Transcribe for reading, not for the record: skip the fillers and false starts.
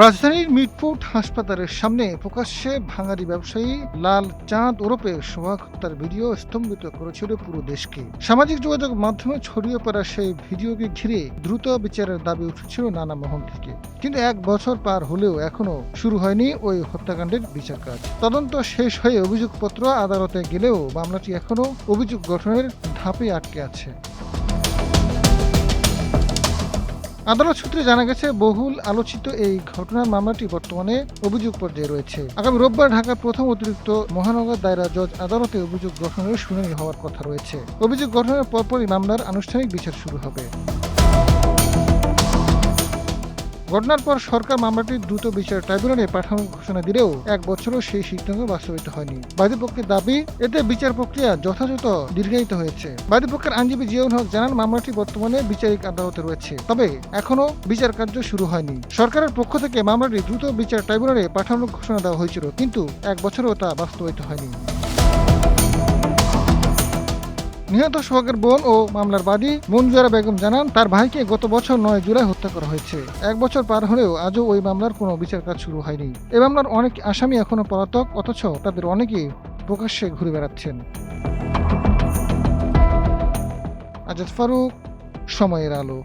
রাজধানীর মিটফোর্ড হাসপাতালের সামনে প্রকাশ্যে ভাঙারি ব্যবসায়ী লাল চাঁদ ওরফে সোহাগ হত্যার ভিডিও স্তম্ভিত করেছিল পুরো দেশকে। সামাজিক যোগাযোগ মাধ্যমে ছড়িয়ে পড়া সেই ভিডিওকে ঘিরে দ্রুত বিচারের দাবি উঠেছিল নানা মহল থেকে। কিন্তু 1 বছর পার হলেও এখনো শুরু হয়নি ওই হত্যাকাণ্ডের বিচার কাজ। তদন্ত শেষ হয়ে অভিযোগপত্র আদালতে গেলেও মামলাটি এখনো অভিযোগ গঠনের ধাপে আটকে আছে। আদালত সূত্রে জানা গেছে, বহুল আলোচিত এই ঘটনার মামলাটি বর্তমানে অভিযোগ পর্যায়ে রয়েছে। আগামী রোববার ঢাকার প্রথম অতিরিক্ত মহানগর দায়রা জজ আদালতে অভিযোগ গঠনের শুনানি হওয়ার কথা রয়েছে। অভিযোগ গঠনের পরপরই মামলার আনুষ্ঠানিক বিচার শুরু হবে। ঘটনার পর সরকার মামলাটির দ্রুত বিচার ট্রাইব্যুনালে পাঠানোর ঘোষণা দিলেও 1 বছরও সেই সিদ্ধান্ত বাস্তবায়িত হয়নি। বাদীপক্ষের দাবি, এতে বিচার প্রক্রিয়া যথাযথ দীর্ঘায়িত হয়েছে। বাদীপক্ষের আইনজীবী জিয়াউল হক জানান, মামলাটি বর্তমানে বিচারিক আদালতে রয়েছে, তবে এখনো বিচার কার্য শুরু হয়নি। সরকারের পক্ষ থেকে মামলাটি দ্রুত বিচার ট্রাইব্যুনালে পাঠানোর ঘোষণা দেওয়া হয়েছিল, কিন্তু 1 বছরও তা বাস্তবায়িত হয়নি। নিহত সোহাগের বোন ও মামলার বাদী মঞ্জুরা বেগম জানান, তার ভাইকে গত বছর 9 জুলাই হত্যা করা হয়েছে। 1 বছর পার হলেও আজও ওই মামলার কোনো বিচার কাজ শুরু হয়নি। এই মামলার অনেক আসামি এখনো পলাতক, অথচ তাদের অনেকেই প্রকাশ্যে ঘুরে বেড়াচ্ছেন। আজাদ ফারুক, সময়ের আলো।